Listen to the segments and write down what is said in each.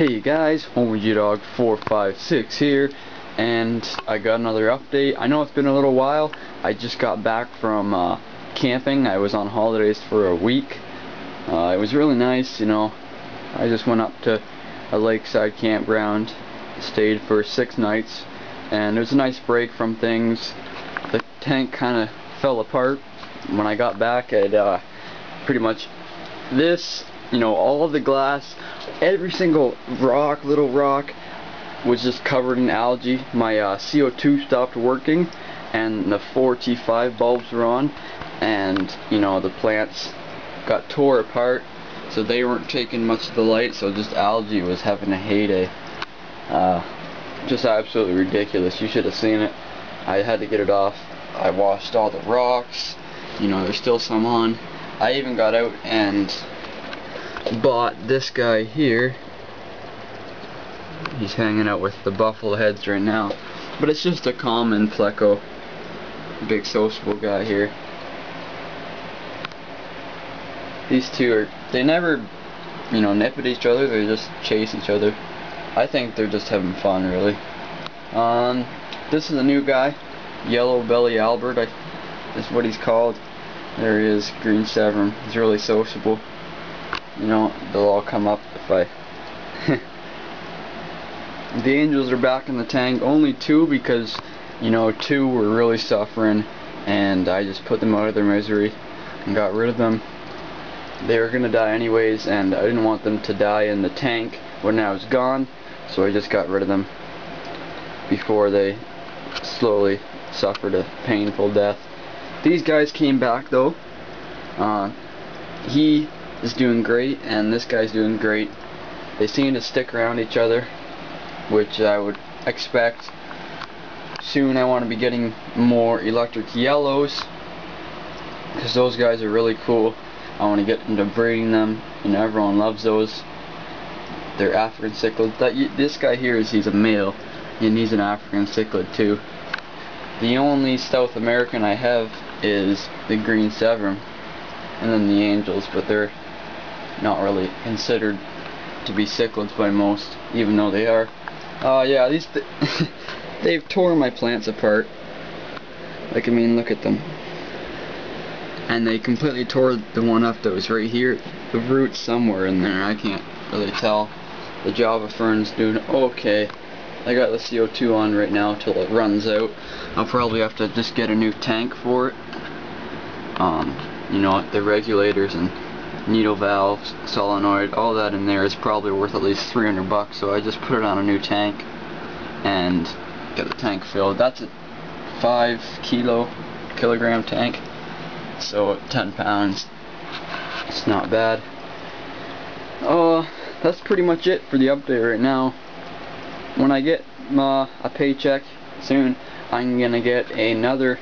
Hey guys, HomieGDog456 here, and I got another update. I know it's been a little while. I just got back from camping. I was on holidays for a week. It was really nice, you know. I just went up to a lakeside campground, stayed for 6 nights, and it was a nice break from things. The tank kind of fell apart when I got back. It pretty much this, you know, all of the glass, every single little rock was just covered in algae. My CO2 stopped working and the 4 T5 bulbs were on, and you know, the plants got tore apart, so they weren't taking much of the light, so just algae was having a heyday. Just absolutely ridiculous. You should have seen it. I had to get it off. I washed all the rocks, you know, there's still some on. I even got out and bought this guy here. He's hanging out with the buffalo heads right now, but it's just a common pleco, big sociable guy here. These two they never, you know, nip at each other. They just chase each other. I think they're just having fun, really. This is a new guy, Yellow Belly Albert, is what he's called. There he is, green SEVERUM. He's really sociable. You know, they'll all come up if I... The angels are back in the tank. Only 2 because, you know, 2 were really suffering, and I just put them out of their misery and got rid of them. They were gonna die anyways, and I didn't want them to die in the tank when I was gone, so I just got rid of them before they slowly suffered a painful death. These guys came back though. He is doing great, and this guy's doing great. They seem to stick around each other, which I would expect. Soon I want to be getting more electric yellows, because those guys are really cool. I want to get into breeding them. You know, everyone loves those. They're African cichlids. This guy here he's a male, and he's an African cichlid too. The only South American I have is the green SEVERUM, and then the angels, but they're not really considered to be cichlids by most, even though they are. Yeah, these they've torn my plants apart. Like, I mean, look at them. And they completely tore the one up that was right here. The root's somewhere in there, I can't really tell. The Java fern's doing okay. I got the CO2 on right now till it runs out. I'll probably have to just get a new tank for it. You know, the regulators and needle valves, solenoid, all that in there is probably worth at least 300 bucks, so I just put it on a new tank and get the tank filled. That's a 5 kilogram tank, so 10 pounds. It's not bad. That's pretty much it for the update right now. When I get a paycheck soon, I'm gonna get another,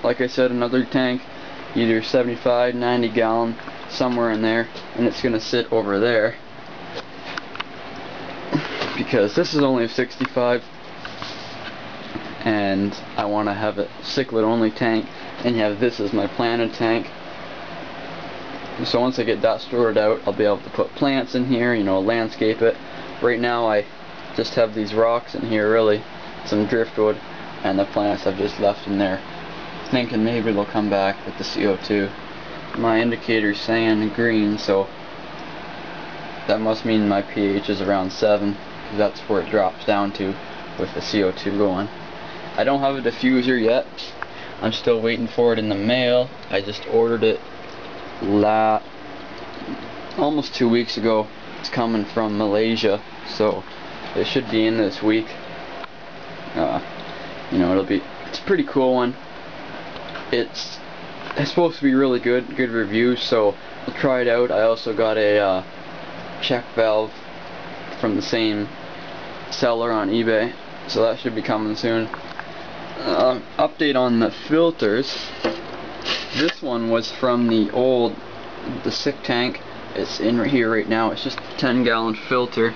like I said, another tank, either 75, 90 gallon, somewhere in there, and it's gonna sit over there because this is only a 65, and I want to have a cichlid only tank and have this as my planted tank. So once I get that sorted out, I'll be able to put plants in here, you know, landscape it. Right now I just have these rocks in here, really, some driftwood, and the plants I've just left in there, thinking maybe they'll come back with the CO2. My indicator's saying green, so that must mean my pH is around 7, because that's where it drops down to with the CO2 going. I don't have a diffuser yet. I'm still waiting for it in the mail. I just ordered it almost 2 weeks ago. It's coming from Malaysia, so it should be in this week. You know, it's a pretty cool one. It's supposed to be really good reviews, so I'll try it out. I also got a check valve from the same seller on eBay, so that should be coming soon. Update on the filters. This one was from the sick tank. It's in here right now. It's just a 10-gallon filter.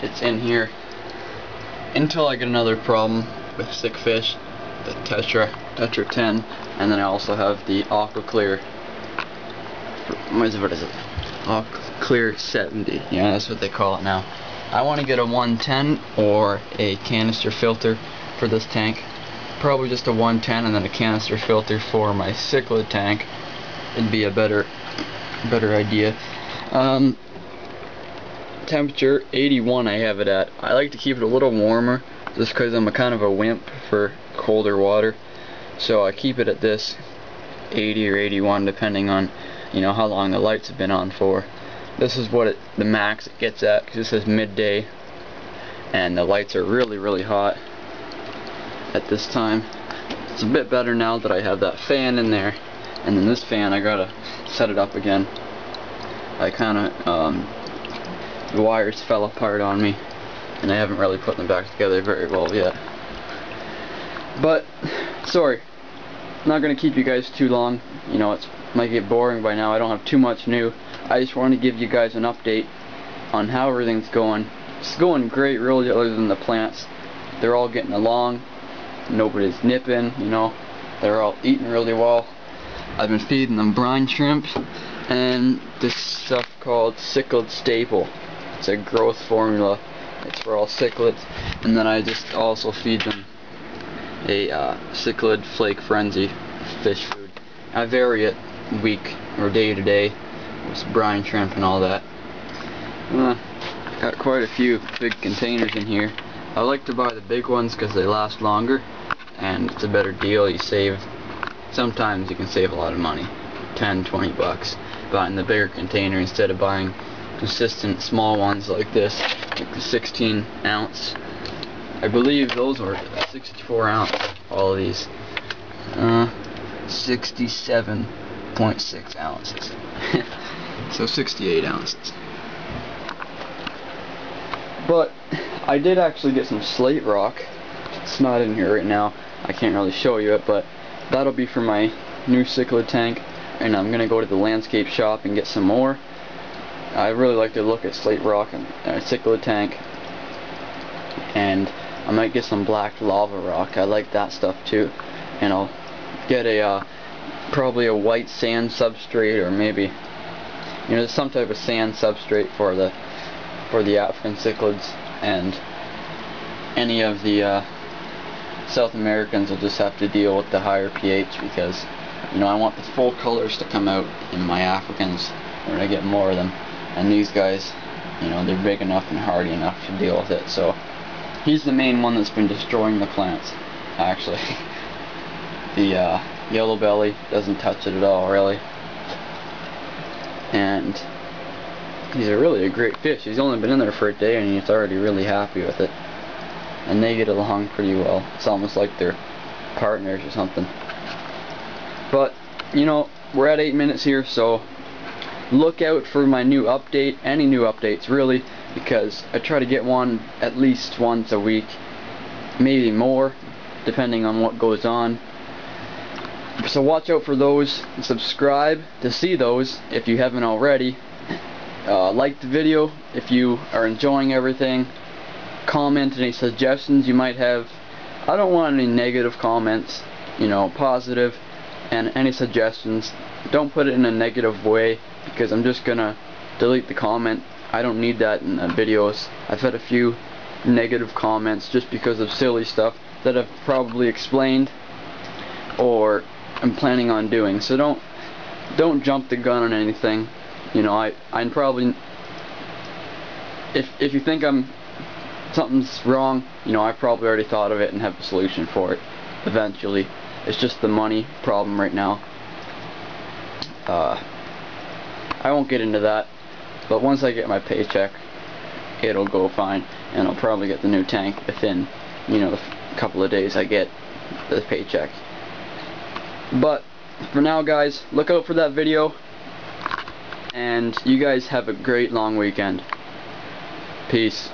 It's in here until I get another problem with sick fish, the Tetra 10, and then I also have the Aqua Clear. What is it? clear 70. Yeah, that's what they call it now. I want to get a 110 or a canister filter for this tank. Probably just a 110 and then a canister filter for my Cichlid tank. It'd be a better idea. Temperature 81 I have it at. I like to keep it a little warmer just because I'm a kind of a wimp for colder water. So I keep it at this 80 or 81 depending on, you know, how long the lights have been on for. This is what the max it gets at, because this says midday and the lights are really hot at this time. It's a bit better now that I have that fan in there, and then this fan I gotta set it up again. I kinda the wires fell apart on me and I haven't really put them back together very well yet. But sorry, not gonna keep you guys too long. You know, it might get boring by now. I don't have too much new. I just want to give you guys an update on how everything's going. It's going great, really, other than the plants. They're all getting along. Nobody's nipping, you know. They're all eating really well. I've been feeding them brine shrimp and this stuff called Cichlid Staple. It's a growth formula. It's for all cichlids. And then I just also feed them a Cichlid Flake Frenzy fish food. I vary it week or day to day with brine shrimp and all that. Got quite a few big containers in here. I like to buy the big ones because they last longer and it's a better deal. You save, sometimes you can save a lot of money, 10, 20 bucks buying the bigger container instead of buying consistent small ones like this, like the 16 ounce. I believe those were 64 ounce, all of these. 67.6 ounces. So 68 ounces. But I did actually get some slate rock. It's not in here right now. I can't really show you it, but that'll be for my new Cichlid tank. And I'm gonna go to the landscape shop and get some more. I really like to look at slate rock and a Cichlid tank. And I might get some black lava rock. I like that stuff too. And I'll get a probably a white sand substrate, or maybe, you know, some type of sand substrate for the African cichlids, and any of the South Americans will just have to deal with the higher pH, because, you know, I want the full colors to come out in my Africans when I get more of them. And these guys, you know, they're big enough and hardy enough to deal with it. So he's the main one that's been destroying the plants, actually. The yellow belly doesn't touch it at all, really. And he's really a great fish. He's only been in there for a day and he's already really happy with it. And they get along pretty well. It's almost like they're partners or something. But, you know, we're at 8 minutes here, so look out for my new update, any new updates really, because I try to get one at least once a week, maybe more, depending on what goes on. So watch out for those, subscribe to see those if you haven't already. Like the video if you are enjoying everything. Comment any suggestions you might have. I don't want any negative comments, you know, positive, and any suggestions. Don't put it in a negative way, because I'm just gonna delete the comment. I don't need that in the videos. I've had a few negative comments just because of silly stuff that I've probably explained or I'm planning on doing. So don't jump the gun on anything. You know, I'm probably, if you think something's wrong, you know, I probably already thought of it and have a solution for it eventually. It's just the money problem right now. I won't get into that, but once I get my paycheck, it'll go fine, and I'll probably get the new tank within, you know, the couple of days I get the paycheck. But for now, guys, look out for that video, and you guys have a great long weekend. Peace.